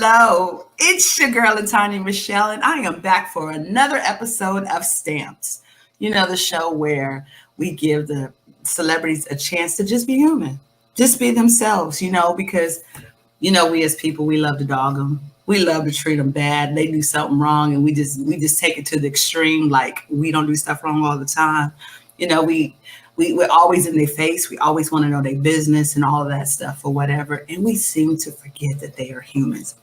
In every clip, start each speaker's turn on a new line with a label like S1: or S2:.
S1: Hello, it's your girl, Latanya Michelle, and I am back for another episode of Stamps. You know, the show where we give the celebrities a chance to just be human, just be themselves, because, we as people, we love to dog them. We love to treat them bad. They do something wrong, and we just take it to the extreme, like we don't do stuff wrong all the time. We're always in their face. We always want to know their business and all of that stuff or whatever. And we seem to forget that they are humans.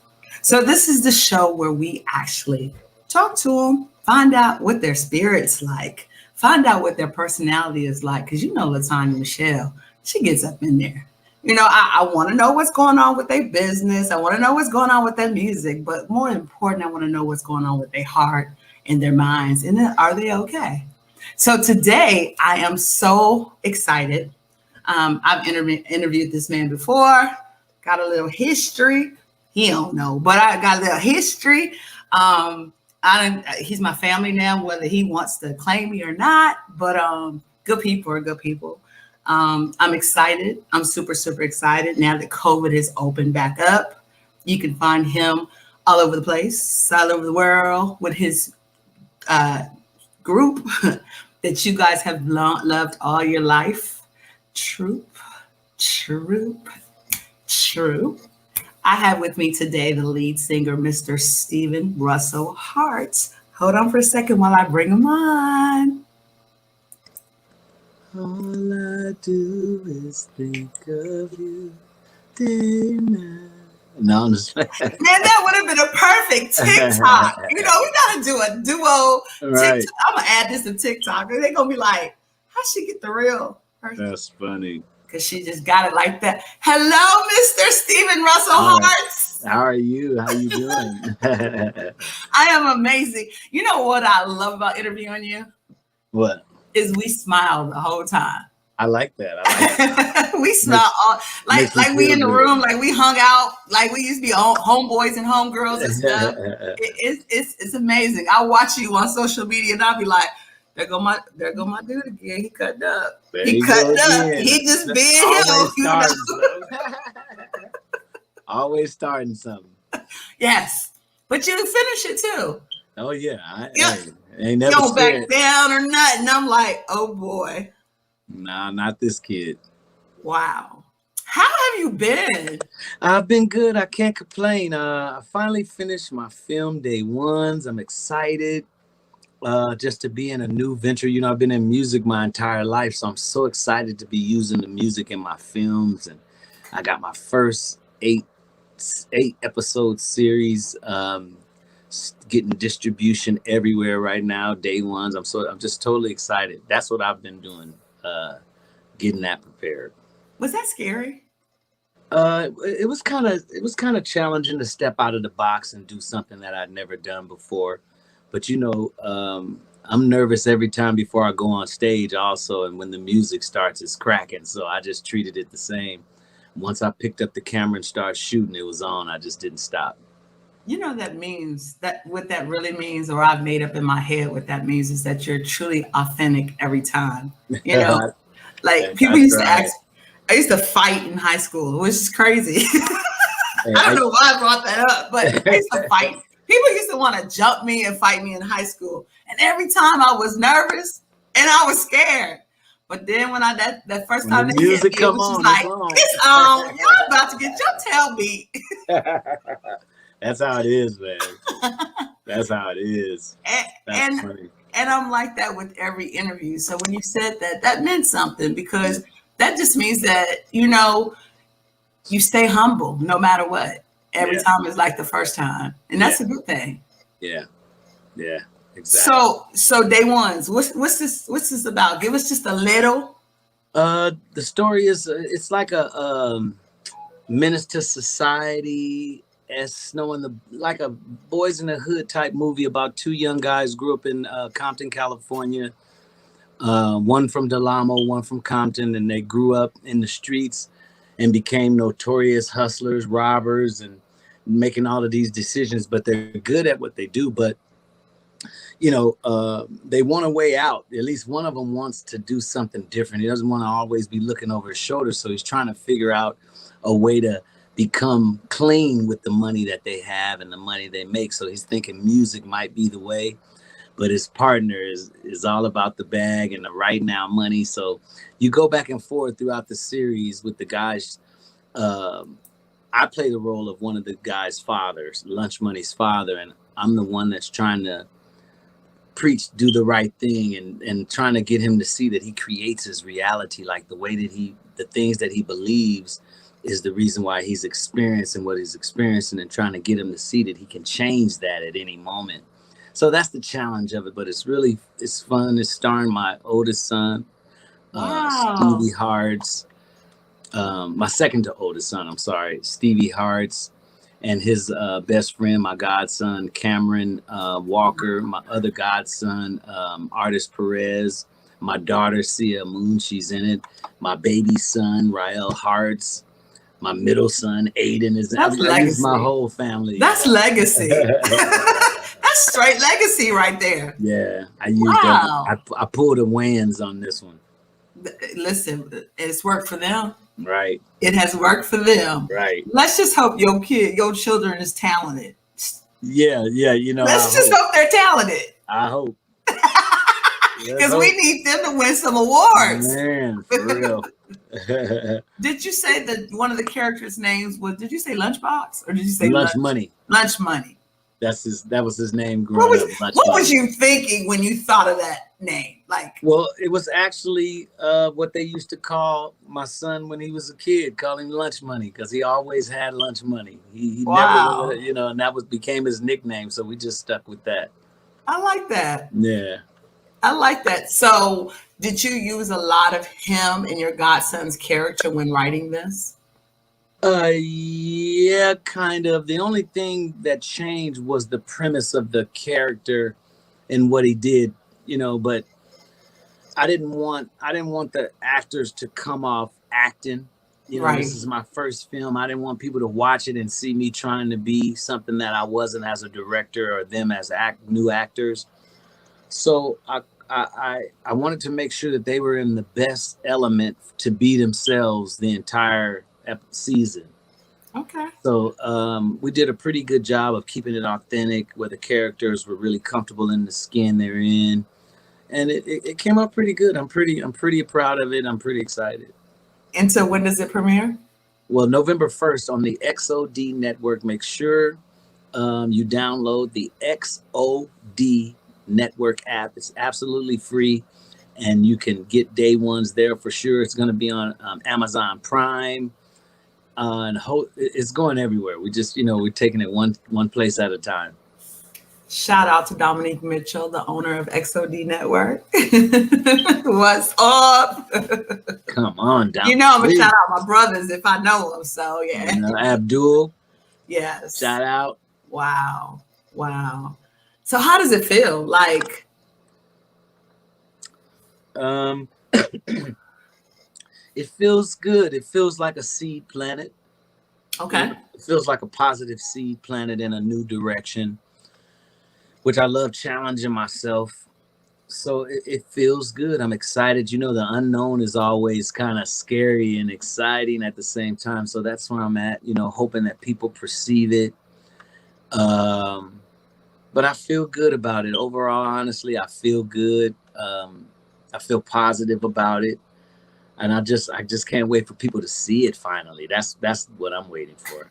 S1: So this is the show where we actually talk to them, find out what their spirit's like, find out what their personality is like. Because Latanya Michelle, she gets up in there. I want to know what's going on with their business. I want to know what's going on with their music. But more important, I want to know what's going on with their heart and their minds. And then, are they okay? So today I am so excited. I've interviewed this man before, got a little history. He don't know, but I got a little history. He's my family now, whether he wants to claim me or not, but good people are good people. I'm excited. I'm super, super excited now that COVID is opened back up. You can find him all over the place, all over the world with his group that you guys have loved all your life. Troop. I have with me today the lead singer, Mr. Stephen Russell Harts. Hold on for a second while I bring him on.
S2: All I do is think of you day and night. No, I'm just
S1: man, that would have been a perfect TikTok. We gotta do a duo.
S2: Right.
S1: TikTok. I'm gonna add this to TikTok. They're gonna be like, how'd she get the real person?
S2: That's funny.
S1: Because she just got it like that. Hello, Mr. Stephen Russell Harts.
S2: How are you? How you doing?
S1: I am amazing. You know what I love about interviewing you?
S2: What?
S1: Is we smile the whole time.
S2: I like that.
S1: We smile all like we in the room, like we hung out, like we used to be homeboys and homegirls and stuff. It's amazing. I watch you on social media and I'll be like, there go my dude again. He cut up. He cut up. He just being him.
S2: Always starting something.
S1: Yes, but you finish it too.
S2: Oh yeah.
S1: Ain't never don't back down or nothing. I'm like, oh boy.
S2: Nah, not this kid.
S1: Wow. How have you been?
S2: I've been good. I can't complain. I finally finished my film day ones. I'm excited just to be in a new venture. I've been in music my entire life, so I'm so excited to be using the music in my films. And I got my first eight episode series getting distribution everywhere right now. Day ones. I'm just totally excited. That's what I've been doing. Getting that prepared.
S1: Was that scary?
S2: It was kind of challenging to step out of the box and do something that I'd never done before. But I'm nervous every time before I go on stage also, and when the music starts, it's cracking. So I just treated it the same. Once I picked up the camera and started shooting, it was on. I just didn't stop.
S1: That means that what that really means, or I've made up in my head what that means, is that you're truly authentic every time. Like people used to ask, I used to fight in high school, which is crazy. I don't know why I brought that up, but I used to fight. People used to want to jump me and fight me in high school. And every time I was nervous and I was scared. But then when that first time
S2: the music
S1: hit me, it was just like, it's on. You're about to get your tail beat.
S2: That's how it is, man. That's how it is. That's funny.
S1: And I'm like that with every interview. So when you said that meant something, because that just means that, you stay humble no matter what. Every time is like the first time. And that's a good thing. Yeah.
S2: Yeah, exactly.
S1: So day ones, what's this about? Give us just a little.
S2: The story is, it's like a menace to society, like a Boys in the Hood type movie about two young guys grew up in Compton, California. One from Del Amo, one from Compton, and they grew up in the streets and became notorious hustlers, robbers, and making all of these decisions. But they're good at what they do. But they want a way out. At least one of them wants to do something different. He doesn't want to always be looking over his shoulder. So he's trying to figure out a way to become clean with the money that they have and the money they make. So he's thinking music might be the way, but his partner is all about the bag and the right now money. So you go back and forth throughout the series with the guys. I play the role of one of the guys' fathers, Lunch Money's father, and I'm the one that's trying to preach, do the right thing, and trying to get him to see that he creates his reality, like the way that the things that he believes is the reason why he's experiencing what he's experiencing, and trying to get him to see that he can change that at any moment. So that's the challenge of it, but it's fun. It's starring my oldest son, Stevie Harts, my second to oldest son, I'm sorry, Stevie Harts, and his best friend, my godson, Cameron Walker, my other godson, Artist Perez, my daughter, Sia Moon, she's in it, my baby son, Rael Harts, my middle son, Aiden, is my whole family.
S1: That's legacy. That's straight legacy right there.
S2: Yeah, I used them. I pulled the Wayans on this one.
S1: Listen, it's worked for them.
S2: Right.
S1: It has worked for them.
S2: Right.
S1: Let's just hope your children is talented.
S2: Yeah, you know.
S1: Let's just hope they're talented.
S2: I hope.
S1: Because we need them to win some awards.
S2: Man, for real.
S1: Did you say that one of the characters' names was, did you say Lunchbox or did you say
S2: Lunch Money?
S1: Lunch Money.
S2: That was his name growing up.
S1: What was you thinking when you thought of that name?
S2: Well, it was actually what they used to call my son when he was a kid, call him Lunch Money, because he always had lunch money. He never, and that became his nickname. So we just stuck with that.
S1: I like that.
S2: Yeah.
S1: I like that. So did you use a lot of him and your godson's character when writing this?
S2: Yeah, kind of. The only thing that changed was the premise of the character and what he did, but I didn't want the actors to come off acting.
S1: Right.
S2: This is my first film. I didn't want people to watch it and see me trying to be something that I wasn't as a director, or them as new actors. So I wanted to make sure that they were in the best element to be themselves the entire season.
S1: Okay.
S2: So we did a pretty good job of keeping it authentic, where the characters were really comfortable in the skin they're in, and it came out pretty good. I'm pretty proud of it. I'm pretty excited.
S1: And so when does it premiere?
S2: Well, November 1st on the XOD network. Make sure you download the XOD network app. It's absolutely free, and you can get day ones there for sure. It's going to be on Amazon Prime, and it's going everywhere. We just we're taking it one place at a time.
S1: Shout out to Dominique Mitchell, the owner of XOD Network. What's up?
S2: Come on, Dominique.
S1: I'm gonna shout out my brothers if I know them. So yeah.
S2: Abdul.
S1: Yes.
S2: Shout out.
S1: Wow. So how does it feel?
S2: It feels good. It feels like a seed planted.
S1: Okay.
S2: It feels like a positive seed planted in a new direction, which I love challenging myself. So it feels good. I'm excited. The unknown is always kind of scary and exciting at the same time. So that's where I'm at, hoping that people perceive it. But I feel good about it. Overall, honestly, I feel good. I feel positive about it. And I just can't wait for people to see it finally. That's what I'm waiting for.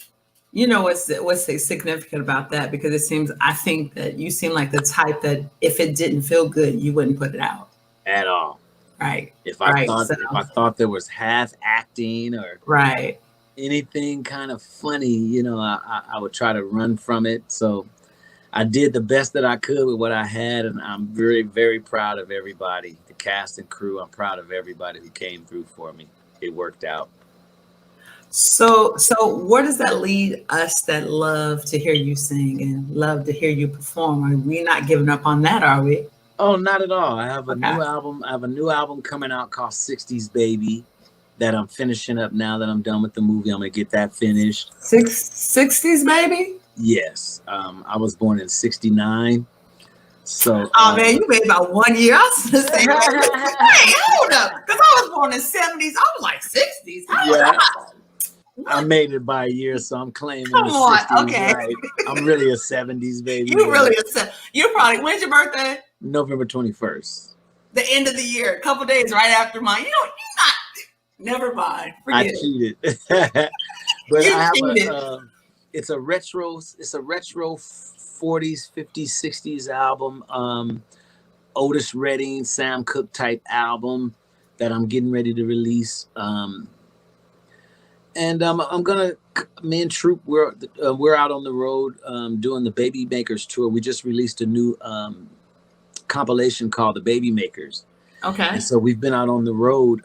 S1: What's significant about that? Because I think that you seem like the type that if it didn't feel good, you wouldn't put it out.
S2: At all.
S1: Right.
S2: If I thought there was half acting or anything kind of funny, I would try to run from it. So I did the best that I could with what I had, and I'm very, very proud of everybody, the cast and crew. I'm proud of everybody who came through for me. It worked out.
S1: So where does that lead us that love to hear you sing and love to hear you perform? Are we not giving up on that, are we?
S2: Oh, not at all. I have a new album. I have a new album coming out called 60s Baby that I'm finishing up now that I'm done with the movie. I'm going to get that finished.
S1: 60s Baby?
S2: Yes. I was born in 69. So,
S1: man, you made about 1 year. I was going to say, hey, hold up. Because I was born in 70s. I was like 60s.
S2: I made it by a year, so I'm claiming
S1: Come
S2: the
S1: on,
S2: 60s,
S1: okay.
S2: right? I'm really a 70s baby.
S1: You really you're probably, when's your birthday?
S2: November 21st.
S1: The end of the year, a couple days right after mine. You know, you're not, never mind. Forget
S2: I cheated. But
S1: you
S2: I have
S1: cheated.
S2: It's a retro 40s, 50s, 60s album. Otis Redding, Sam Cooke type album that I'm getting ready to release. And I'm gonna, me and Troop, we're out on the road doing the Baby Makers tour. We just released a new compilation called the Baby Makers.
S1: Okay.
S2: And so we've been out on the road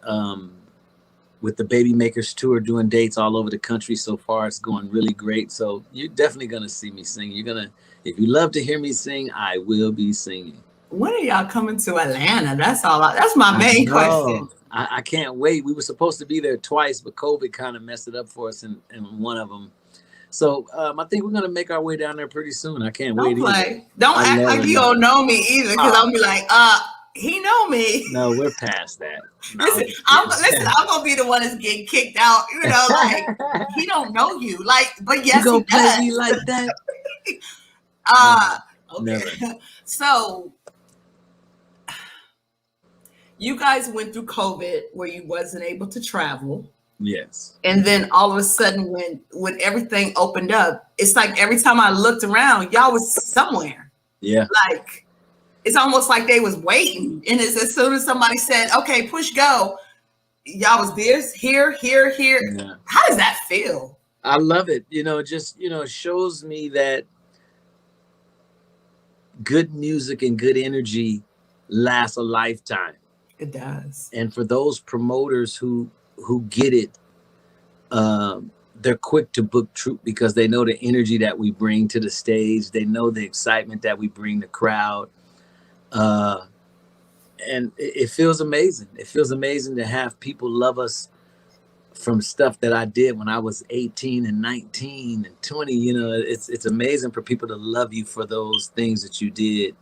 S2: with the Baby Makers tour, doing dates all over the country. So far, it's going really great. So you're definitely gonna see me sing. If you love to hear me sing, I will be singing.
S1: When are y'all coming to Atlanta? That's my main question.
S2: I can't wait. We were supposed to be there twice, but COVID kind of messed it up for us in one of them. So I think we're gonna make our way down there pretty soon. I can't wait.
S1: Don't act like you don't know me either, because I'll be like, he know me.
S2: No, we're past that. No,
S1: listen, I'm gonna be the one that's getting kicked out. You know, like he don't know you. Like, but yes,
S2: you gonna
S1: he does.
S2: play me like that?
S1: Okay.
S2: Never.
S1: So you guys went through COVID where you wasn't able to travel.
S2: Yes.
S1: And then all of a sudden when everything opened up, it's like every time I looked around, y'all was somewhere.
S2: Yeah.
S1: Like it's almost like they was waiting. And it's as soon as somebody said, okay, push go, y'all was here. Yeah. How does that feel?
S2: I love it. It shows me that good music and good energy lasts a lifetime.
S1: It does.
S2: And for those promoters who get it, they're quick to book Troop because they know the energy that we bring to the stage. They know the excitement that we bring the crowd. And it feels amazing. It feels amazing to have people love us from stuff that I did when I was 18 and 19 and 20. It's amazing for people to love you for those things that you did.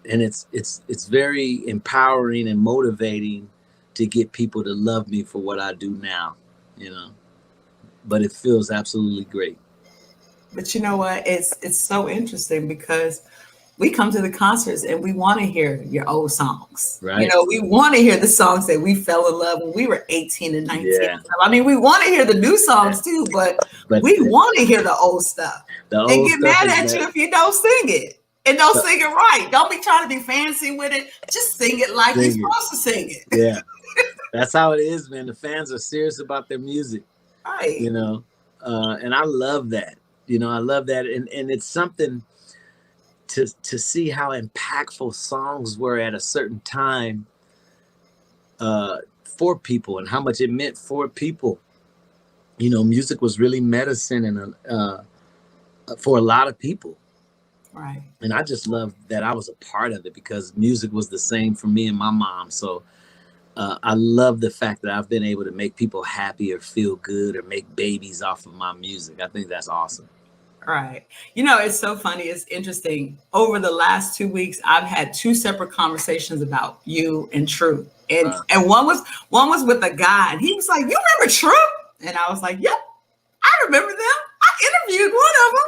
S2: And it's very empowering and motivating to get people to love me for what I do now, but it feels absolutely great.
S1: But you know what? It's so interesting because we come to the concerts and we want to hear your old songs.
S2: Right.
S1: We want to hear the songs that we fell in love when we were 18 and 19.
S2: Yeah.
S1: I mean, we want to hear the new songs too, but we want to hear the old stuff. And get mad at you if you don't sing it. And don't sing it right. Don't be trying to be fancy with it. Just sing it like you're supposed to sing it.
S2: Yeah. That's how it is, man. The fans are serious about their music.
S1: Right.
S2: And I love that. I love that. And it's something to see how impactful songs were at a certain time for people and how much it meant for people. Music was really medicine and for a lot of people.
S1: Right.
S2: And I just love that I was a part of it because music was the same for me and my mom. So I love the fact that I've been able to make people happy or feel good or make babies off of my music. I think that's awesome.
S1: Right. It's so funny. It's interesting. Over the last 2 weeks, I've had 2 separate conversations about you and Troop. And one was with a guy and he was like, "You remember Troop?" And I was like, "Yep, I remember them. I interviewed one of them."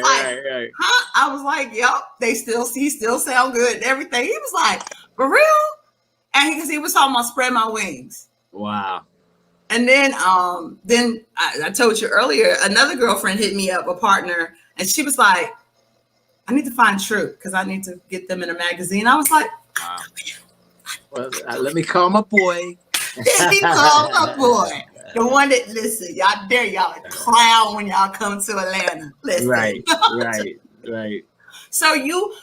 S2: Right.
S1: Huh? I was like, "Yep, he still sound good and everything." He was like, "For real?" And he was talking about Spread My Wings.
S2: Wow.
S1: And then I told you earlier, another girlfriend hit me up, a partner, and she was like, "I need to find Troop because I need to get them in a magazine." I was like,
S2: wow. Well, let me call my boy.
S1: Let me call my boy. The one that, listen, y'all dare y'all to clown when y'all come to Atlanta. Listen.
S2: Right.
S1: So you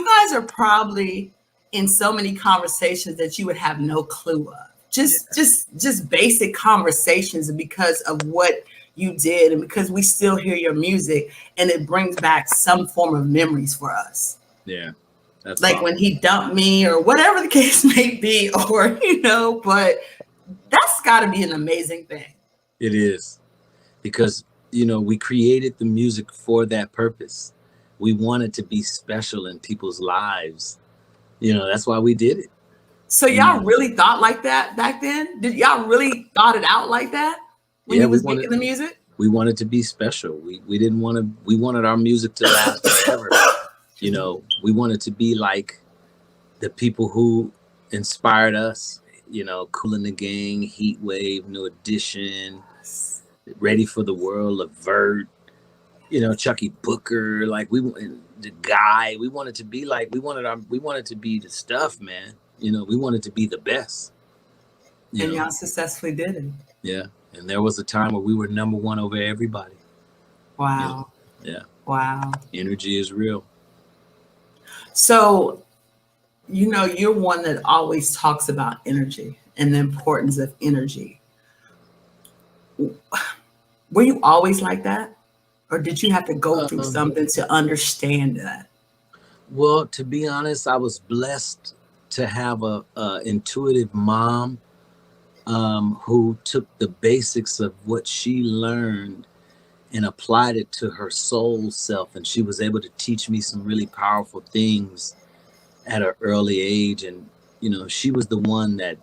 S1: guys are probably in so many conversations that you would have no clue of. Just basic conversations because of what you did and because we still hear your music and it brings back some form of memories for us.
S2: Yeah. That's
S1: like awesome. When he dumped me or whatever the case may be, or, but that's got to be an amazing thing.
S2: It is because, we created the music for that purpose. We wanted to be special in people's lives. That's why we did it.
S1: So y'all really thought like that back then? Did y'all really thought it out like that? when
S2: Yeah,
S1: you was making the music?
S2: we wanted to be special. We didn't want to. We wanted our music to last forever. You know, we wanted to be like the people who inspired us. You know, Kool and the Gang, Heat Wave, New Edition, Ready for the World, Levert. You know, Chucky Booker. Like the guy. We wanted to be like. We wanted to be the stuff, man. You know, we wanted to be the best. You
S1: And
S2: know,
S1: y'all successfully did it.
S2: yeah. And there was a time where we were number one over everybody. You know?
S1: Wow.
S2: Yeah.
S1: Wow.
S2: Energy is real.
S1: So, you know, you're one that always talks about energy and the importance of energy. Were you always like that? Or did you have to go through something to understand that?
S2: Well, to be honest, I was blessed to have a intuitive mom who took the basics of what she learned and applied it to her soul self, and she was able to teach me some really powerful things at an early age. And you know, she was the one that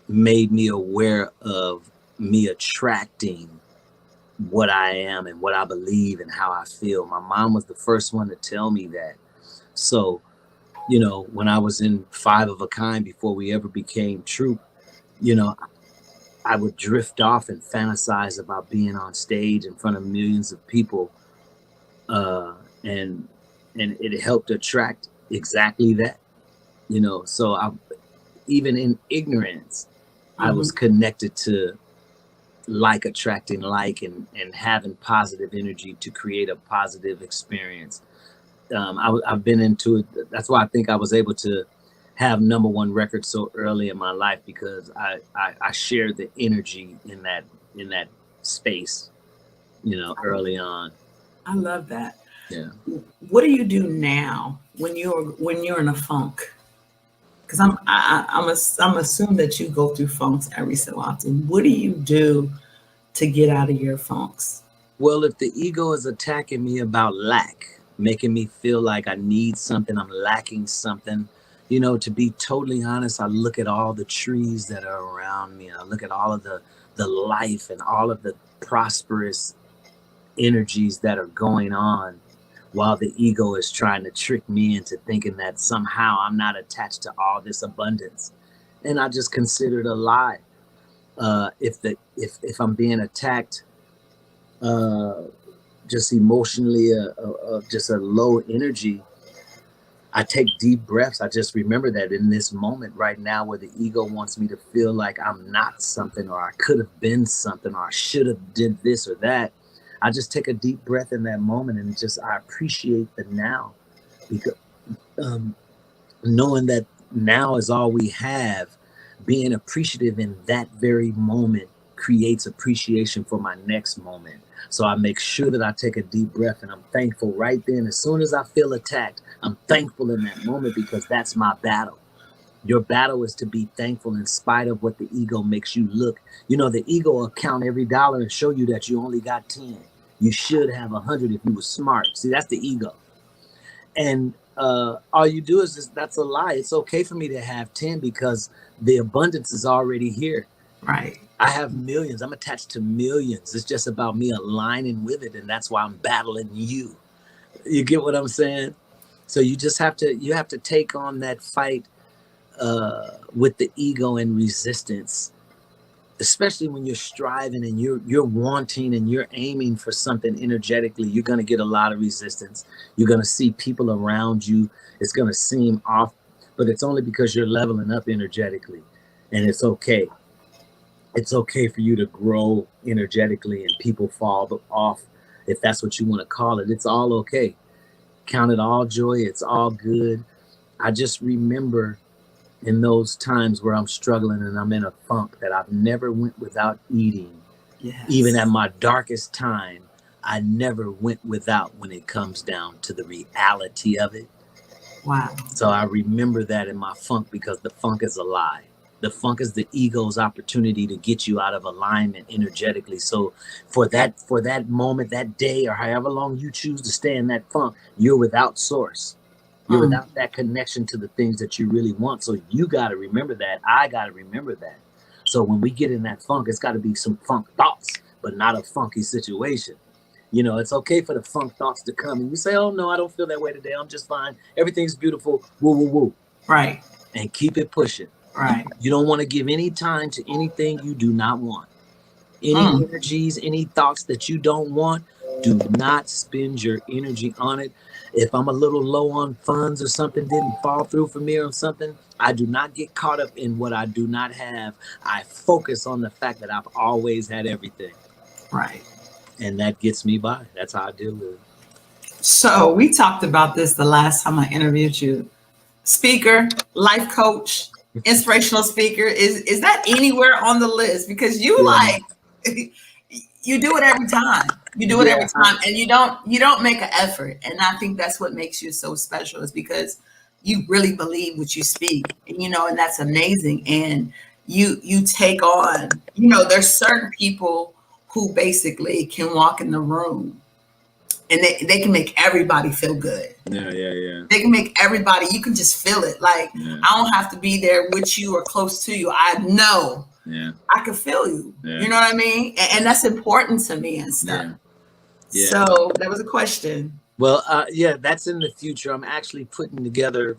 S2: made me aware of me attracting what I am and what I believe and how I feel. My mom was the first one to tell me that. So, you know, when I was in Five of a Kind before we ever became Troop, you know, I would drift off and fantasize about being on stage in front of millions of people, and it helped attract exactly that. You know, so even in ignorance, I was connected to like attracting like, and having positive energy to create a positive experience. I've been into it. That's why I think I was able to have number one records so early in my life, because I shared the energy in that space, you know, early on.
S1: I love that.
S2: Yeah.
S1: What do you do now when you're in a funk? Because I'm assuming that you go through funks every so often. What do you do to get out of your funks?
S2: Well, if the ego is attacking me about lack, making me feel like I need something, I'm lacking something, you know, to be totally honest, I look at all the trees that are around me. I look at all of the life and all of the prosperous energies that are going on, while the ego is trying to trick me into thinking that somehow I'm not attached to all this abundance. And I just consider it a lie. If I'm being attacked, uh, just emotionally, just a low energy, I take deep breaths. I just remember that in this moment right now, where the ego wants me to feel like I'm not something, or I could have been something, or I should have did this or that. I just take a deep breath in that moment, and just I appreciate the now, because um, knowing that now is all we have, being appreciative in that very moment creates appreciation for my next moment. So I make sure that I take a deep breath, and I'm thankful right then. As soon as I feel attacked, I'm thankful in that moment, because that's my battle. Your battle is to be thankful in spite of what the ego makes you look. You know, the ego will count every dollar and show you that you only got 10. You should have 100 if you were smart. See, that's the ego. And all you do is that's a lie. It's okay for me to have 10, because the abundance is already here.
S1: Right.
S2: I have millions. I'm attached to millions. It's just about me aligning with it, and that's why I'm battling you. You get what I'm saying? So you just have to take on that fight with the ego and resistance, especially when you're striving and you're wanting and you're aiming for something energetically. You're going to get a lot of resistance. You're going to see people around you. It's going to seem off, but it's only because you're leveling up energetically, and it's okay. It's okay for you to grow energetically and people fall off, if that's what you want to call it. It's all okay. Count it all joy. It's all good. I just remember in those times where I'm struggling and I'm in a funk, that I've never went without eating.
S1: Yes.
S2: Even at my darkest time, I never went without, when it comes down to the reality of it.
S1: Wow.
S2: So I remember that in my funk, because the funk is a lie. The funk is the ego's opportunity to get you out of alignment energetically. So for that moment, that day, or however long you choose to stay in that funk, you're without source. You're without that connection to the things that you really want. So you got to remember that. I got to remember that. So when we get in that funk, it's got to be some funk thoughts, but not a funky situation. You know, it's okay for the funk thoughts to come and you say, oh no, I don't feel that way today. I'm just fine. Everything's beautiful. Woo, woo, woo.
S1: Right.
S2: And keep it pushing.
S1: Right.
S2: You don't want to give any time to anything you do not want. Any energies, any thoughts that you don't want, do not spend your energy on it. If I'm a little low on funds or something didn't fall through for me or something, I do not get caught up in what I do not have. I focus on the fact that I've always had everything.
S1: Right.
S2: And that gets me by. That's how I deal with it.
S1: So we talked about this the last time I interviewed you. Speaker, life coach, inspirational speaker. Is that anywhere on the list? Because you you do it every time. You do it every time, and you don't make an effort. And I think that's what makes you so special, is because you really believe what you speak, and and that's amazing. And you take on, there's certain people who basically can walk in the room and they can make everybody feel good.
S2: Yeah.
S1: They can make everybody, you can just feel it. Like, I don't have to be there with you or close to you. I know.
S2: Yeah.
S1: I can feel you. Yeah. You know what I mean? And that's important to me and stuff. Yeah. So that was a question.
S2: Well, that's in the future. I'm actually putting together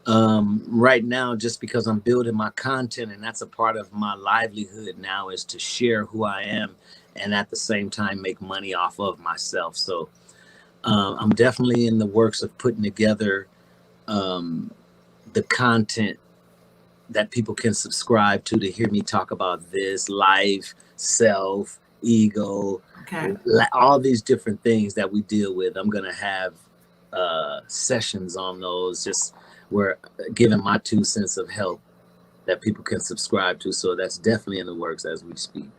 S2: right now, just because I'm building my content, and that's a part of my livelihood now, is to share who I am and at the same time make money off of myself. So I'm definitely in the works of putting together the content that people can subscribe to hear me talk about this: life, self, ego, all these different things that we deal with. I'm going to have sessions on those, just where giving my 2 cents of help that people can subscribe to. So that's definitely in the works as we speak.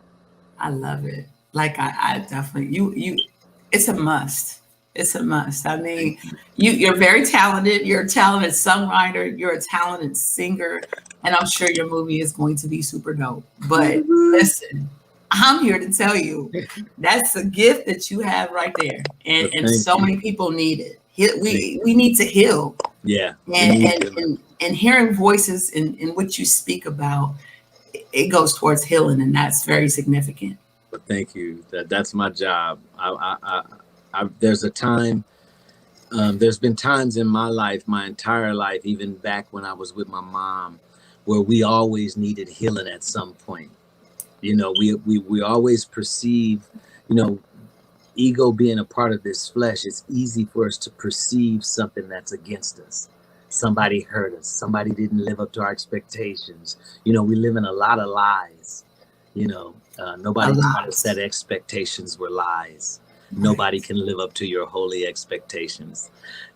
S1: I love it. Like I definitely, it's a must. It's a must. I mean, you're very talented. You're a talented songwriter. You're a talented singer. And I'm sure your movie is going to be super dope. But listen, I'm here to tell you, that's a gift that you have right there. And so many people need it. We need to heal.
S2: Yeah.
S1: And hearing voices in what you speak about, it goes towards healing, and that's very significant.
S2: But thank you. That's my job. There's a time, there's been times in my life, my entire life, even back when I was with my mom, where we always needed healing at some point. We always perceive, ego being a part of this flesh, it's easy for us to perceive something that's against us. Somebody hurt us. Somebody didn't live up to our expectations. We live in a lot of lies. Nobody taught us that expectations were lies. Nobody can live up to your holy expectations.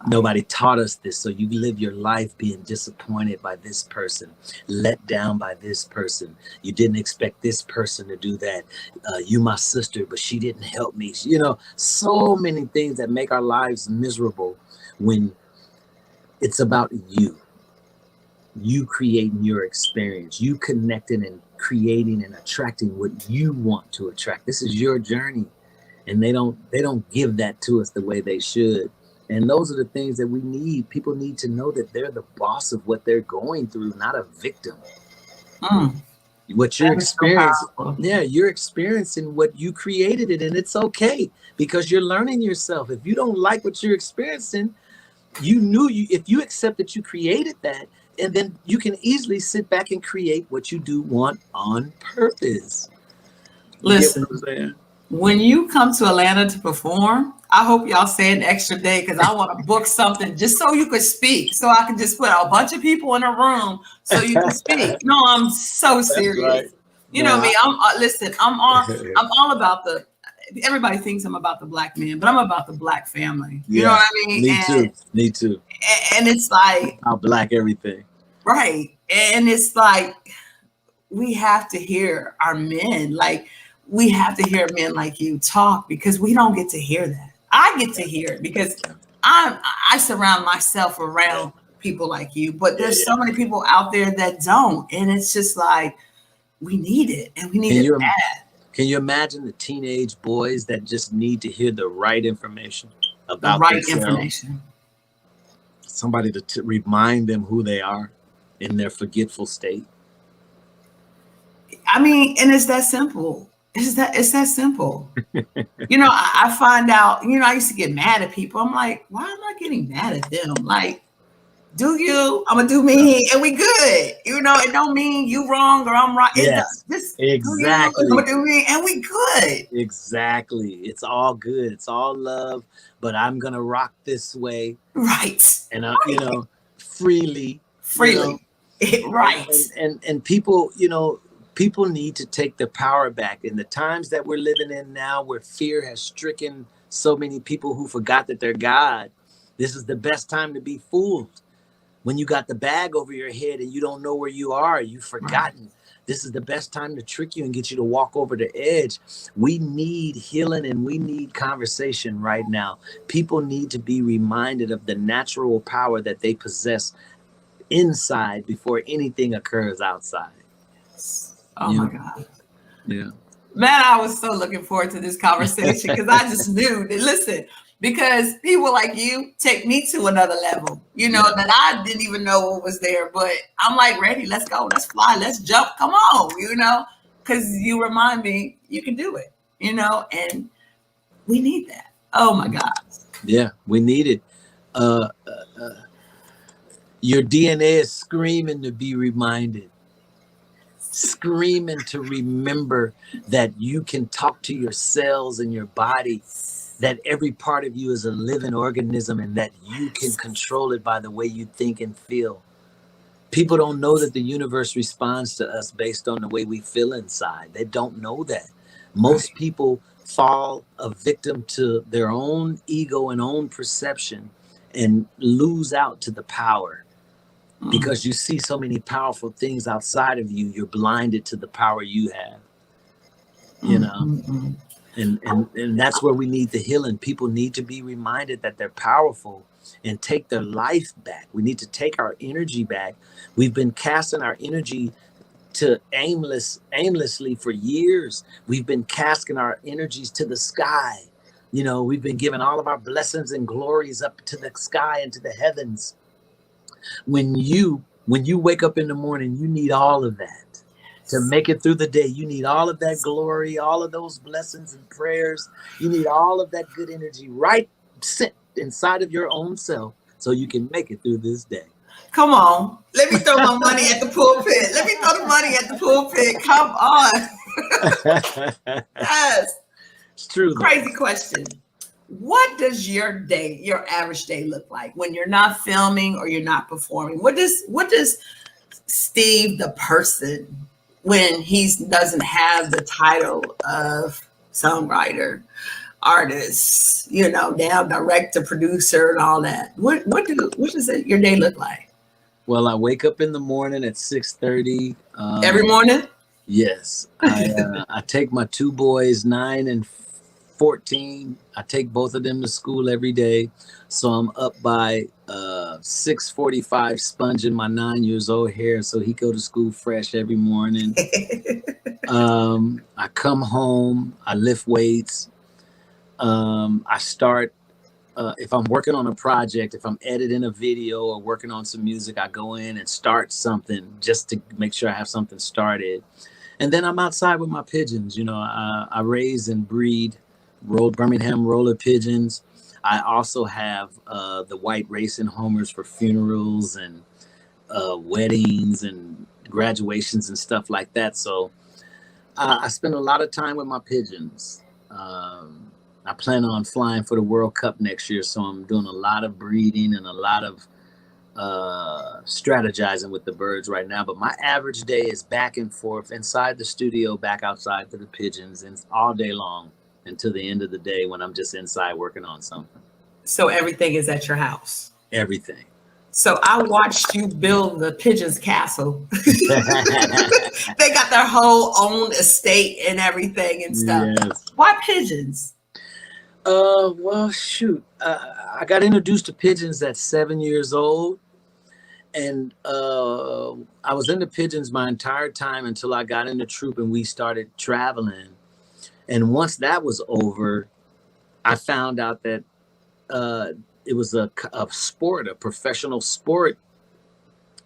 S2: Nobody taught us this. So you live your life being disappointed by this person, let down by this person. You didn't expect this person to do that. You, my sister, but she didn't help me. So many things that make our lives miserable when it's about you creating your experience, you connecting and creating and attracting what you want to attract. This is your journey. And they don't give that to us the way they should. And those are the things that we need. People need to know that they're the boss of what they're going through, not a victim. What you're experiencing, you're experiencing what you created it, and it's okay, because you're learning yourself. If you don't like what you're experiencing, if you accept that you created that, and then you can easily sit back and create what you do want on purpose.
S1: Listen, when you come to Atlanta to perform, I hope y'all stay an extra day, because I want to book something just so you could speak. So I can just put a bunch of people in a room so you can speak. No, I'm so serious. Right. You know me. I'm all about everybody thinks I'm about the Black man, but I'm about the Black family. You know what I mean?
S2: Me too.
S1: And it's like,
S2: I'll Black everything.
S1: Right. And it's like, we have to hear our men. Like, we have to hear men like you talk, because we don't get to hear that. I get to hear it because I surround myself around people like you, but there's so many people out there that don't. And it's just like, we need it, and we need it bad.
S2: Can you imagine the teenage boys that just need to hear the right information about
S1: the right information?
S2: Somebody to remind them who they are in their forgetful state.
S1: I mean, and it's that simple. It's that simple. I find out, I used to get mad at people. I'm like, why am I getting mad at them? Like, do you? I'm gonna do me, and we good. It don't mean you wrong or I'm right. It
S2: Yes,
S1: does. Just do you? I'm
S2: exactly.
S1: gonna do me, and we good.
S2: Exactly. It's all good. It's all love, but I'm going to rock this way
S1: Right.
S2: and
S1: Right.
S2: freely, you know,
S1: Freely. Right.
S2: and people, people need to take their power back in the times that we're living in now where fear has stricken so many people who forgot that they're God. This is the best time to be fooled. When you got the bag over your head and you don't know where you are, you've forgotten. Right. This is the best time to trick you and get you to walk over the edge. We need healing and we need conversation right now. People need to be reminded of the natural power that they possess inside before anything occurs outside.
S1: Oh my God.
S2: Yeah.
S1: Man, I was so looking forward to this conversation because I just knew that, listen, because people like you take me to another level, that I didn't even know what was there. But I'm like, ready, let's go, let's fly, let's jump, come on, because you remind me you can do it, and we need that. Oh my God.
S2: Yeah, we need it. Your DNA is screaming to be reminded. Screaming to remember that you can talk to your cells in your body, that every part of you is a living organism and that you can control it by the way you think and feel. People don't know that the universe responds to us based on the way we feel inside. They don't know that. Most people fall a victim to their own ego and own perception and lose out to the power. Because you see so many powerful things outside of you, you're blinded to the power you have. And that's where we need the healing. People need to be reminded that they're powerful and take their life back. We need to take our energy back. We've been casting our energy to aimlessly for years. We've been casting our energies to the sky. We've been giving all of our blessings and glories up to the sky and to the heavens. When you wake up in the morning, you need all of that to make it through the day. You need all of that glory, all of those blessings and prayers. You need all of that good energy right sent inside of your own self so you can make it through this day.
S1: Come on. Let me throw my money at the pulpit. Let me throw the money at the pulpit. Come on. Yes.
S2: It's true.
S1: Crazy question. What does your average day look like when you're not filming or you're not performing? What does Steve, the person, when he doesn't have the title of songwriter, artist, now director, producer, and all that? What does your day look like?
S2: Well, I wake up in the morning at 6:30.
S1: Every morning?
S2: Yes. I take my two boys, 9 and 14. I take both of them to school every day. So I'm up by 6:45 sponging my 9-year-old hair so he go to school fresh every morning. I come home, I lift weights. I start, if I'm working on a project, if I'm editing a video or working on some music, I go in and start something just to make sure I have something started. And then I'm outside with my pigeons. I raise and breed Birmingham roller pigeons. I also have the white racing homers for funerals and weddings and graduations and stuff like that. So I spend a lot of time with my pigeons. I plan on flying for the World Cup next year, so I'm doing a lot of breeding and a lot of strategizing with the birds right now. But my average day is back and forth inside the studio, back outside to the pigeons, and all day long until the end of the day when I'm just inside working on something.
S1: So everything is at your house?
S2: Everything.
S1: So I watched you build the pigeons castle. They got their whole own estate and everything and stuff. Yes. Why pigeons?
S2: Well, shoot. I got introduced to pigeons at 7 years old. And I was into pigeons my entire time until I got in the troop and we started traveling. And once that was over, I found out that it was a sport, a professional sport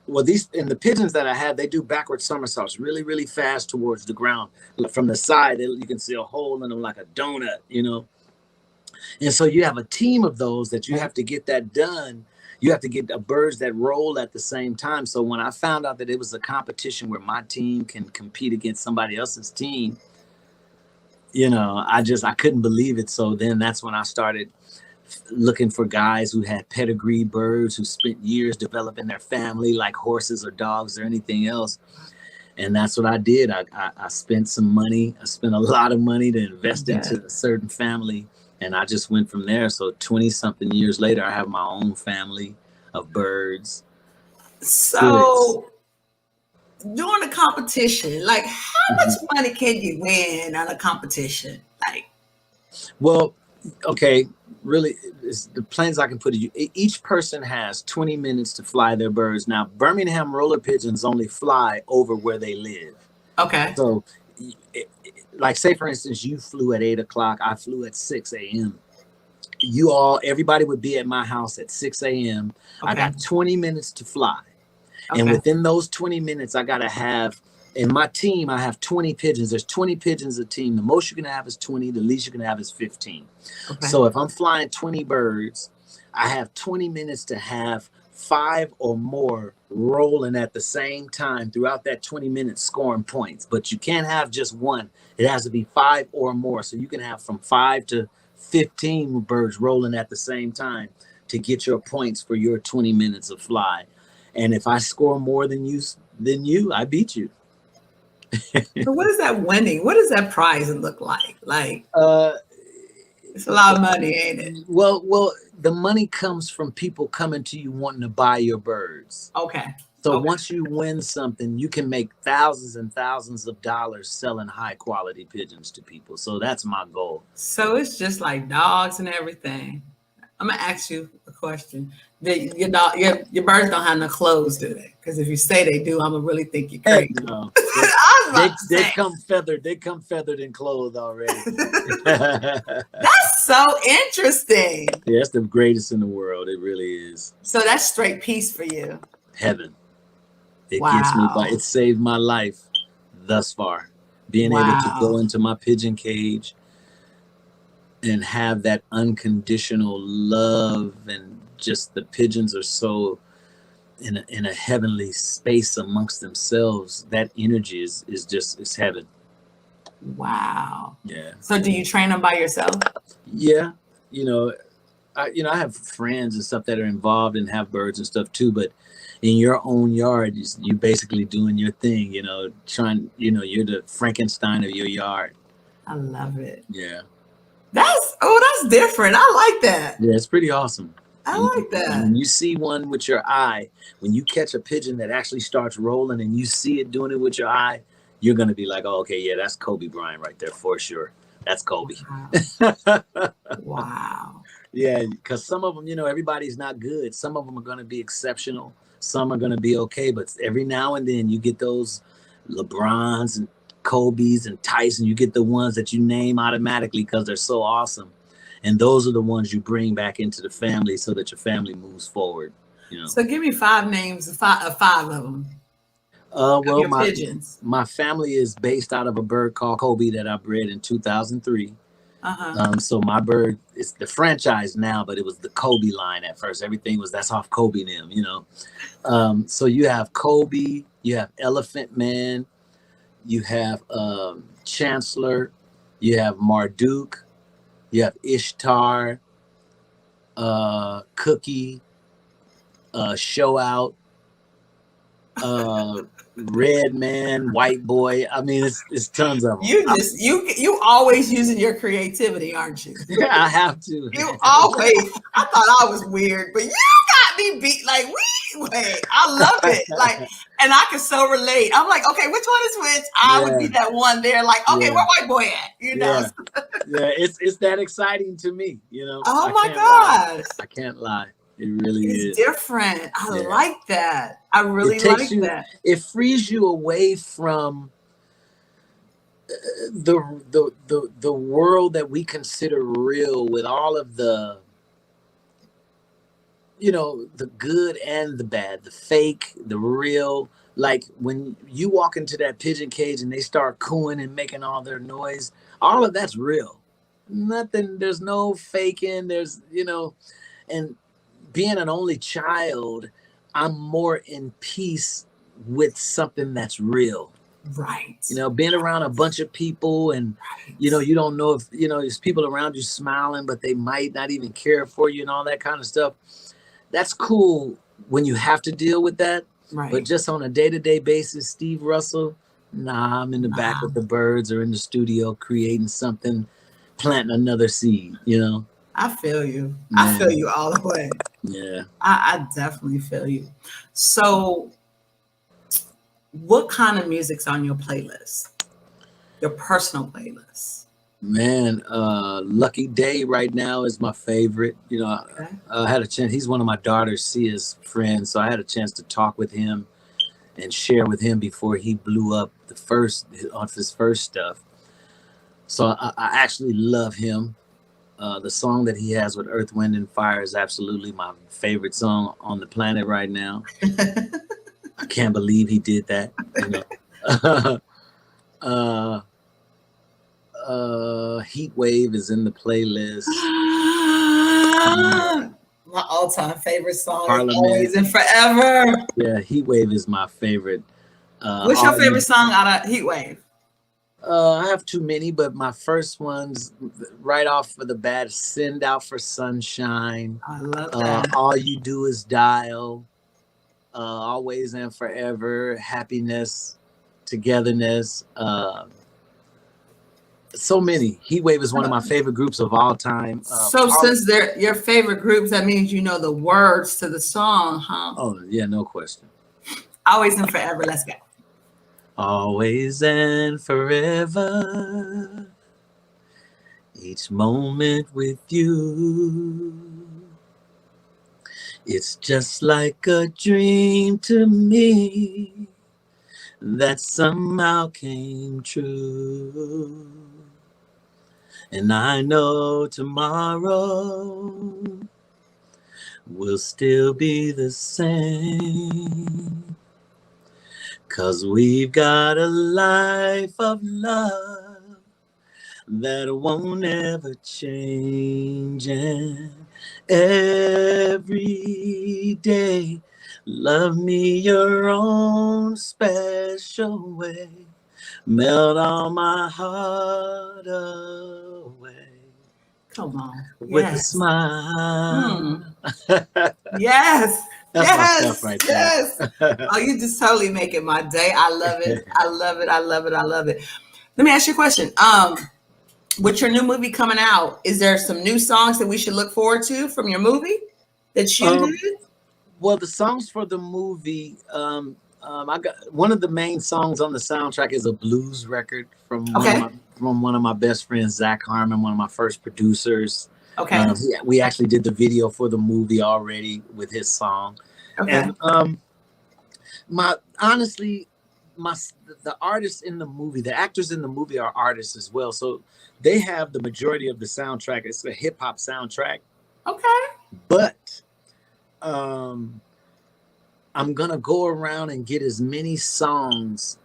S2: Well, these and the pigeons that I have, they do backward somersaults really, really fast towards the ground. From the side, you can see a hole in them like a donut, you know. And so you have a team of those that you have to get that done. You have to get birds that roll at the same time. So when I found out that it was a competition where my team can compete against somebody else's team, you know, I couldn't believe it. So then that's when I started looking for guys who had pedigree birds who spent years developing their family, like horses or dogs or anything else. And that's what I did. I spent some money. I spent a lot of money to invest into a certain family, and I just went from there. So 20 something years later, I have my own family of birds.
S1: So during the competition, like how much money can you win on a competition? Like,
S2: well, okay, really, the plans I can put it. Each person has 20 minutes to fly their birds. Now, Birmingham roller pigeons only fly over where they live.
S1: okay.
S2: So, like, say for instance, you flew at 8 o'clock. I flew at 6 a.m. Everybody would be at my house at 6 a.m. Okay. I got 20 minutes to fly. Okay. And within those 20 minutes, I got to have, in my team, I have 20 pigeons. There's 20 pigeons a team. The most you can have is 20. The least you can have is 15. Okay. So if I'm flying 20 birds, I have 20 minutes to have 5 or more rolling at the same time throughout that 20 minutes scoring points. But you can't have just one. It has to be 5 or more. So you can have from 5 to 15 birds rolling at the same time to get your points for your 20 minutes of fly. And if I score more than you, I beat you.
S1: So what is that winning? What does that prize look like? Like, it's a lot of money, ain't it?
S2: Well, the money comes from people coming to you wanting to buy your birds.
S1: Okay.
S2: So once you win something, you can make thousands and thousands of dollars selling high quality pigeons to people. So that's my goal.
S1: So it's just like dogs and everything. I'm gonna ask you a question. Your birds don't have no clothes, do they? Because if you say they do, I'm gonna really think you're crazy.
S2: No, they come feathered. They come feathered and clothed already.
S1: That's so interesting.
S2: Yeah, it's the greatest in the world. It really is.
S1: So that's straight peace for you.
S2: Heaven. It gets me by. It saved my life thus far. Being able to go into my pigeon cage and have that unconditional love, and just the pigeons are so in a heavenly space amongst themselves. That energy is heaven.
S1: Wow.
S2: Yeah.
S1: So do you train them by yourself?
S2: Yeah. I have friends and stuff that are involved and have birds and stuff too, but in your own yard, you're basically doing your thing, you're the Frankenstein of your yard.
S1: I love it.
S2: Yeah.
S1: That's different. I like that.
S2: Yeah, it's pretty awesome.
S1: I like that.
S2: When you see one with your eye, when you catch a pigeon that actually starts rolling and you see it doing it with your eye, you're going to be like, oh, okay, yeah, that's Kobe Bryant right there for sure. That's Kobe.
S1: Wow. Wow.
S2: Yeah, because some of them, everybody's not good. Some of them are going to be exceptional. Some are going to be okay. But every now and then you get those LeBrons and Kobe's and Tyson. You get the ones that you name automatically because they're so awesome. And those are the ones you bring back into the family so that your family moves forward.
S1: So give me 5 names of five of them.
S2: Well,
S1: pigeons.
S2: My family is based out of a bird called Kobe that I bred in 2003. So my bird, it's the franchise now, but it was the Kobe line at first. Everything that's off Kobe them, So you have Kobe, you have Elephant Man, you have Chancellor, you have Marduk, you have Ishtar, Cookie, Show Out, Red Man, White Boy. I mean, it's tons of them.
S1: You always using your creativity, aren't you?
S2: Yeah, I have to.
S1: You always. I thought I was weird, but you got me beat. Like wait, I love it. Like, and I can so relate. I'm like, okay, which one is which? I would be that one there. Like, okay, where White Boy at?
S2: Yeah, it's that exciting to me.
S1: Oh my gosh,
S2: I can't lie. It really is
S1: different. I like that. I really like that.
S2: It frees you away from the world that we consider real, with all of the you know, the good and the bad, the fake, the real. Like when you walk into that pigeon cage and they start cooing and making all their noise, all of that's real. Nothing, there's no faking, there's, you know, and being an only child, I'm more in peace with something that's real.
S1: Right.
S2: You know, being around a bunch of people and, you know,
S1: Right.
S2: you don't know if, you know, there's people around you smiling, but they might not even care for you and all that kind of stuff. That's cool when you have to deal with that. But
S1: Right.
S2: just on a day-to-day basis, Steve Russell, nah, I'm in the back
S1: Nah,
S2: with the birds or in the studio creating something, planting another seed, you know?
S1: I feel you. I
S2: Yeah,
S1: feel you all the way.
S2: yeah.
S1: I definitely feel you. So, what kind of music's on your playlist? Your personal playlist?
S2: Man, Lucky Day right now is my favorite. You know,
S1: Okay.
S2: I had a chance. He's one of my daughter's Sia's friends, so I had a chance to talk with him and share with him before he blew up the first off his first stuff. So I actually love him. The song that he has with Earth, Wind, and Fire is absolutely my favorite song on the planet right now. I can't believe he did that. You know, uh, Heat Wave is in the playlist.
S1: My all-time favorite song is
S2: Parliament.
S1: Always and Forever.
S2: Yeah, Heat Wave is my favorite.
S1: What's your
S2: All
S1: favorite
S2: you,
S1: song out of Heatwave?
S2: I have too many, but my first ones, right off of the bat, Send Out for Sunshine.
S1: I love that.
S2: All You Do Is Dial. Always and Forever. Happiness, Togetherness. So many. Heat Wave is one of my favorite groups of all time.
S1: So since they're your favorite groups, that means you know the words to the song, huh?
S2: Oh yeah, no question.
S1: Always and Forever. Let's go.
S2: Always and forever, each moment with you. It's just like a dream to me that somehow came true. And I know tomorrow will still be the same. 'Cause we've got a life of love that won't ever change. And every day, love me your own special way. Melt all my heart away
S1: Come on.
S2: with a
S1: Yes.
S2: smile.
S1: Mm. Yes.
S2: That's my stuff
S1: Yes.
S2: right there.
S1: Yes. Oh, you just totally making my day. I love it. I love it. I love it. I love it. Let me ask you a question. With your new movie coming out, is there some new songs that we should look forward to from your movie that you
S2: um,
S1: did?
S2: well, the songs for the movie, I got one of the main songs on the soundtrack is a blues record from
S1: Okay.
S2: one of my best friends, Zach Harmon, one of my first producers.
S1: Okay.
S2: We actually did the video for the movie already with his song,
S1: Okay.
S2: and my honestly, my the artists in the movie, the actors in the movie are artists as well, so they have the majority of the soundtrack. It's a hip hop soundtrack,
S1: Okay.
S2: but um, I'm gonna go around and get as many songs,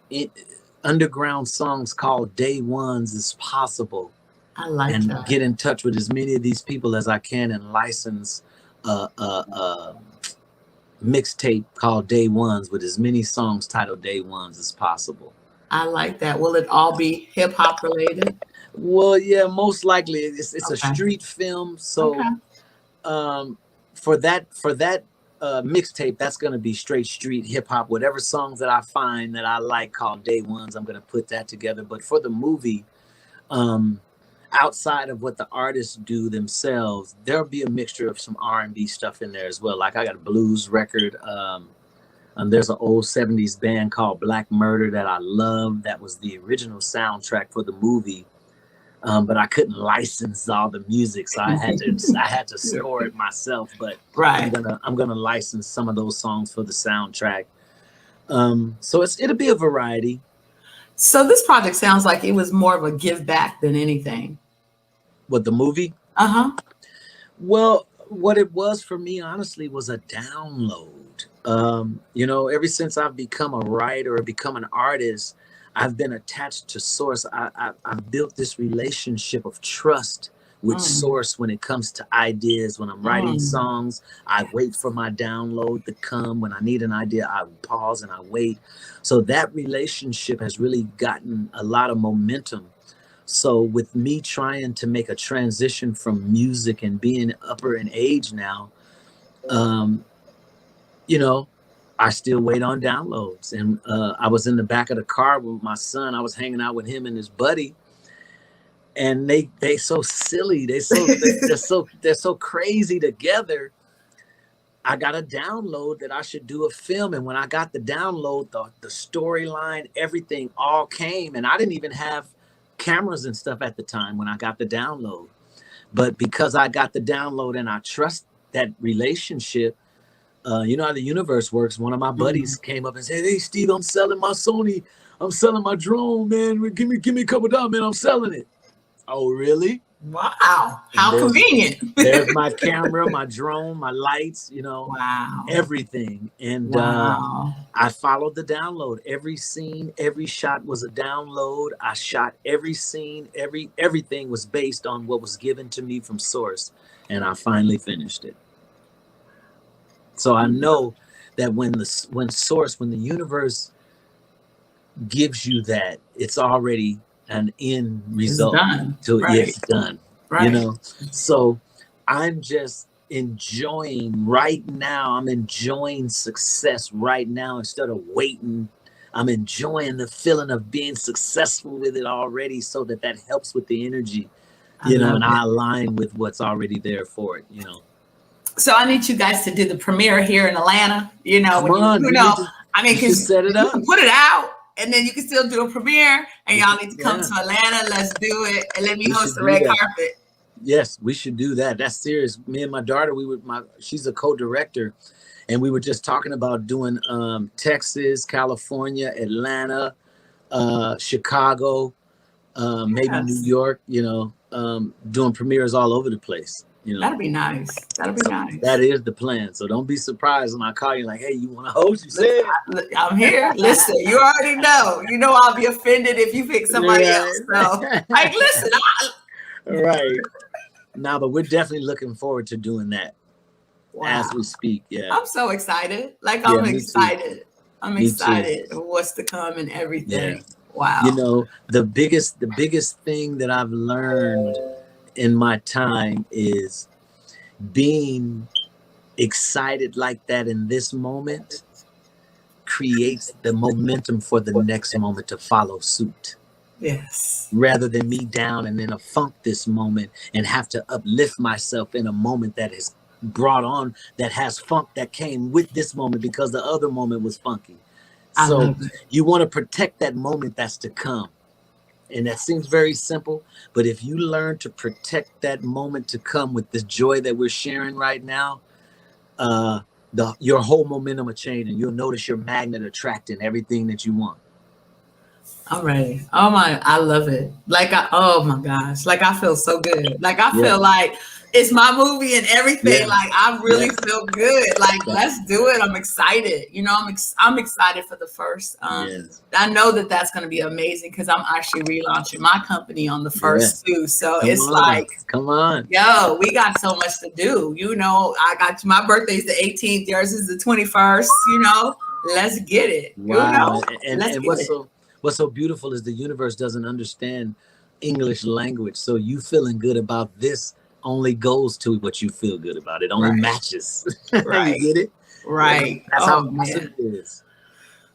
S2: underground songs called Day Ones as possible,
S1: I like
S2: and
S1: that.
S2: get in touch with as many of these people as I can and license a mixtape called Day Ones with as many songs titled Day Ones as possible.
S1: I like that. Will it all be hip hop related?
S2: Well, yeah, most likely it's a
S1: Okay.
S2: street film, so
S1: Okay.
S2: um, for that mixtape, that's gonna be straight street hip hop. Whatever songs that I find that I like called Day Ones, I'm gonna put that together. But for the movie, um, outside of what the artists do themselves, there'll be a mixture of some R&B stuff in there as well. Like I got a blues record. And there's an old 70s band called Black Murder that I love. That was the original soundtrack for the movie. But I couldn't license all the music, so I had to score it myself. But
S1: Right.
S2: I'm gonna license some of those songs for the soundtrack. So it'll be a variety.
S1: So this project sounds like it was more of a give back than anything.
S2: What, the movie?
S1: Uh-huh.
S2: Well, What it was for me, honestly, was a download. Ever since I've become a writer or become an artist, I've been attached to Source. I've built this relationship of trust with
S1: Mm,
S2: Source when it comes to ideas. When I'm writing
S1: mm.
S2: songs, I wait for my download to come. When I need an idea, I pause and I wait. So that relationship has really gotten a lot of momentum. So with me trying to make a transition from music and being upper in age now, um, you know, I still wait on downloads. And I was in the back of the car with my son. I was hanging out with him and his buddy, and they so silly. They're so crazy together. I got a download that I should do a film, and when I got the download, the storyline, everything all came, and I didn't even have cameras and stuff at the time when I got the download. But because I got the download and I trust that relationship, you know how the universe works. One of my buddies
S1: Mm.
S2: came up and said, "Hey, Steve, I'm selling my Sony. I'm selling my drone, man. Give me a couple dollars, man. I'm selling it." Oh, really?
S1: Wow.
S2: And
S1: How convenient.
S2: there's my camera, my drone, my lights,
S1: Wow.
S2: everything. And
S1: Wow.
S2: I followed the download. Every scene, every shot was a download. I shot every scene, everything was based on what was given to me from Source, and I finally finished it. So I know that when the universe gives you that, it's already an end
S1: It's
S2: result.
S1: done.
S2: So
S1: Right.
S2: it's done.
S1: Right.
S2: So I'm just enjoying right now. I'm enjoying success right now instead of waiting. I'm enjoying the feeling of being successful with it already, so that helps with the energy,
S1: I love
S2: and
S1: it.
S2: I align with what's already there for it.
S1: So I need you guys to do the premiere here in Atlanta.
S2: Come
S1: When
S2: on,
S1: I mean,
S2: we should
S1: because
S2: set it
S1: you
S2: up.
S1: can put it out and then you can still do a premiere, and y'all need to come
S2: Yeah,
S1: to Atlanta. Let's do it, and let me
S2: we
S1: host
S2: should
S1: the
S2: do
S1: red
S2: that.
S1: carpet.
S2: Yes, we should do that. That's serious. Me and my daughter, she's a co-director, and we were just talking about doing Texas, California, Atlanta, Chicago, maybe New
S1: Yes,
S2: York, doing premieres all over the place.
S1: that'll be nice. That'll be
S2: So
S1: nice.
S2: that is the plan. So don't be surprised when I call you like, "Hey, you want to host?" You
S1: Listen,
S2: said.
S1: I'm here. Listen, you already know. You know I'll be offended if you pick somebody else. So, like,
S2: Right.
S1: listen,
S2: Right. Now, but we're definitely looking forward to doing that
S1: wow,
S2: as we speak. Yeah.
S1: I'm so excited. Like,
S2: Yeah,
S1: I'm
S2: me too.
S1: excited. I'm
S2: Me too.
S1: excited of what's to come and
S2: Yeah.
S1: everything. Wow.
S2: The biggest thing that I've learned in my time is being excited like that in this moment creates the momentum for the next moment to follow suit.
S1: Yes.
S2: Rather than me down and in a funk this moment and have to uplift myself in a moment that is brought on, that has funk that came with this moment because the other moment was funky.
S1: I
S2: So
S1: love it.
S2: you want to protect that moment that's to come. And that seems very simple, but if you learn to protect that moment to come with the joy that we're sharing right now, your whole momentum will change, and you'll notice your magnet attracting everything that you want.
S1: I'm ready. Oh my, I love it. Oh my gosh. Like, I feel so good. Like, I
S2: Yeah,
S1: feel like it's my movie and everything.
S2: yeah,
S1: Like, I really
S2: yes,
S1: feel good. Like,
S2: yeah,
S1: let's do it. I'm excited. I'm excited for the first.
S2: yes,
S1: I know that that's going to be amazing because I'm actually relaunching my company on the
S2: yeah.
S1: first too. So
S2: Come
S1: it's
S2: on,
S1: like,
S2: come on.
S1: yo, we got so much to do. I got my birthday's the 18th, yours is the 21st. Let's get it.
S2: Wow. And
S1: Let's
S2: and
S1: get
S2: what's
S1: it.
S2: so beautiful is the universe doesn't understand English language. So you feeling good about this only goes to what you feel good about. It only
S1: Right,
S2: matches. You
S1: right,
S2: get it? Yeah.
S1: right.
S2: That's
S1: Oh
S2: how awesome
S1: man.
S2: it is.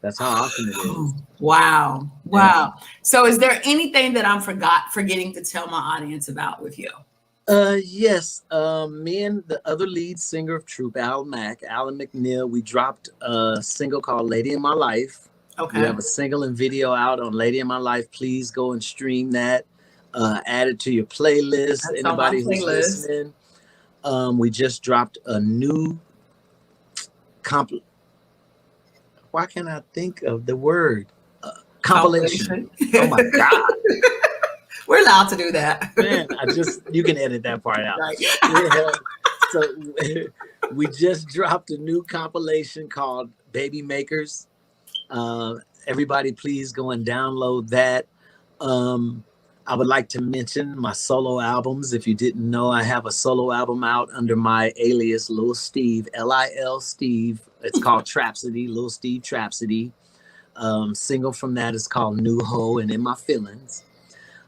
S2: That's how awesome it is.
S1: Wow.
S2: Yeah.
S1: Wow. So is there anything that I'm forgetting to tell my audience about with you?
S2: Yes. Me and the other lead singer of Troop, Alan McNeil, we dropped a single called Lady in My Life. We
S1: Okay.
S2: have a single and video out on Lady in My Life. Please go and stream that. Add it to your playlist.
S1: That's on my
S2: Anybody who's
S1: playlist.
S2: listening. We just dropped a new why can't I think of the word? Compilation.
S1: Compilation.
S2: Oh my God.
S1: We're allowed to do that.
S2: Man, you can edit that part out.
S1: Right.
S2: Yeah. So we just dropped a new compilation called Baby Makers. Everybody, please go and download that. I would like to mention my solo albums. If you didn't know, I have a solo album out under my alias Lil Steve, Lil Steve. It's called Trapsody, Lil Steve Trapsody. Single from that is called New Ho and In My Feelings.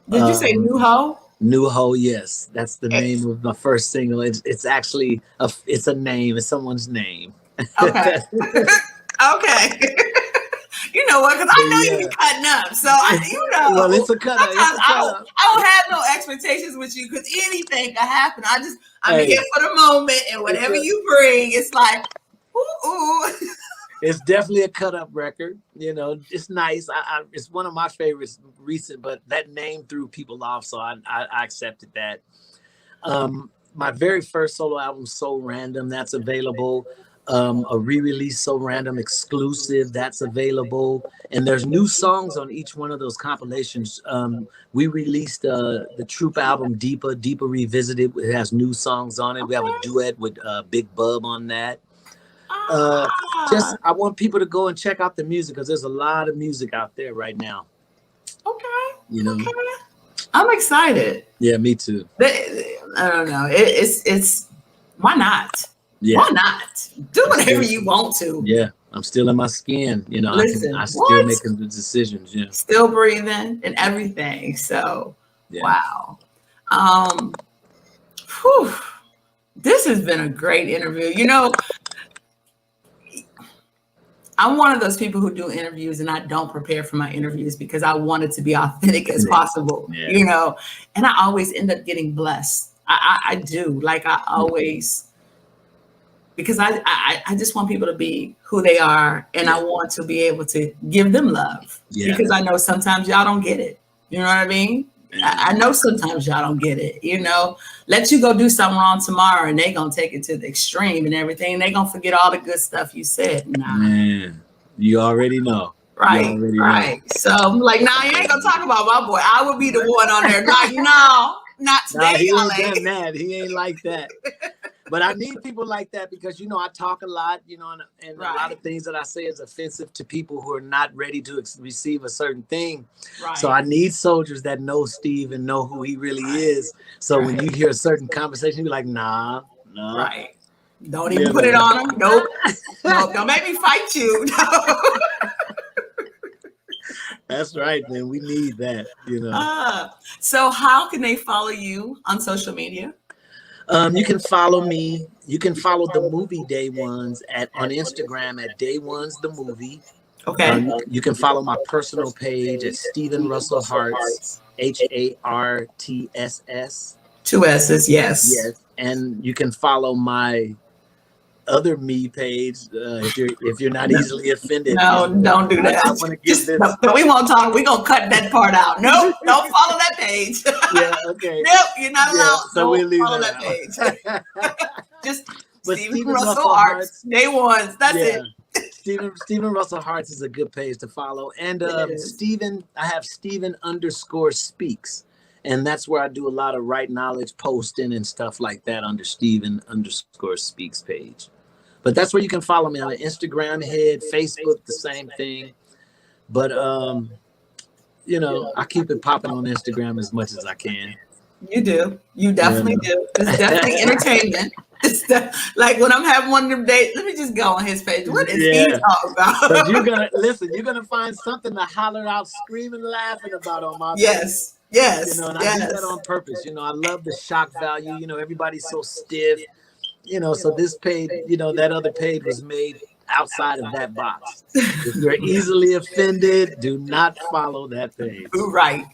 S1: Did you say New Ho?
S2: New Ho, yes. That's the name of my first single. It's actually it's a name. It's someone's name.
S1: Okay. Okay. You know what? Because I know you be cutting up, so
S2: Well, it's a cut up.
S1: I don't have no expectations with you because anything can happen. I'm here for the moment, and whatever you bring, it's like, ooh.
S2: It's definitely a cut up record. You know, it's nice. It's one of my favorites recent, but that name threw people off, so I accepted that. My very first solo album, So Random, that's available. A re-release So Random exclusive, that's available. And there's new songs on each one of those compilations. We released the Troop album Deeper Revisited. It has new songs on it. We have a duet with Big Bub on that. I want people to go and check out the music because there's a lot of music out there right now.
S1: Okay.
S2: You know,
S1: okay. I'm excited.
S2: Yeah, me too.
S1: I don't know. It's why not?
S2: Yeah.
S1: Why not? Do whatever you want to.
S2: Yeah, I'm still in my skin. You know,
S1: listen,
S2: I still making the decisions. Yeah,
S1: still breathing and everything. So, wow. This has been a great interview. You know, I'm one of those people who do interviews and I don't prepare for my interviews because I want it to be authentic as possible, you know, and I always end up getting blessed. I do. Like I always, because I just want people to be who they are and I want to be able to give them love because I know sometimes y'all don't get it. You know what I mean? I know sometimes y'all don't get it, you know, let you go do something wrong tomorrow and they gonna take it to the extreme and everything. And they gonna forget all the good stuff you said. Nah.
S2: Man, you already know.
S1: Right. So I'm like, nah, you ain't gonna talk about my boy. I would be the one on there. Like, no, not today.
S2: He ain't done that. He ain't like that. But I need people like that because, you know, I talk a lot, you know, and a lot of things that I say is offensive to people who are not ready to receive a certain thing. Right. So I need soldiers that know Steve and know who he really is. So when you hear a certain conversation, you're like, nah.
S1: Right. Don't even put it on him. Nope. Don't make me fight you. No.
S2: That's right, man. We need that, you know.
S1: So how can they follow you on social media?
S2: You can follow me. You can follow the movie Day Ones on Instagram at Day Ones the Movie.
S1: Okay.
S2: You can follow my personal page at Stephen Russell Harts, HARTSS.
S1: 2 S's, yes.
S2: Yes. And you can follow my other me page if you're not easily offended.
S1: No, don't do that. No, we won't talk. We're gonna cut that part out. Nope, don't follow that page.
S2: Yeah, okay.
S1: Nope, you're not allowed.
S2: So we'll leave
S1: follow
S2: that
S1: page. Just
S2: Stephen
S1: Russell Harts, Day Ones. That's it.
S2: Stephen Russell Harts is a good page to follow. And I have Stephen_speaks. And that's where I do a lot of right knowledge posting and stuff like that under Stephen_speaks page. But that's where you can follow me on Instagram, Facebook, the same thing. But, you know, I keep it popping on Instagram as much as I can.
S1: You do. You definitely do. It's definitely entertainment. It's like when I'm having one of them days, let me just go on his page. What is he talking about?
S2: But you're gonna find something to holler out, screaming, laughing about on my page.
S1: Yes.
S2: You know, and I do that on purpose. You know, I love the shock value. You know, everybody's so stiff. You know, so this page, you know, that other page was made outside of that box. If you're easily offended, do not follow that page.
S1: Right.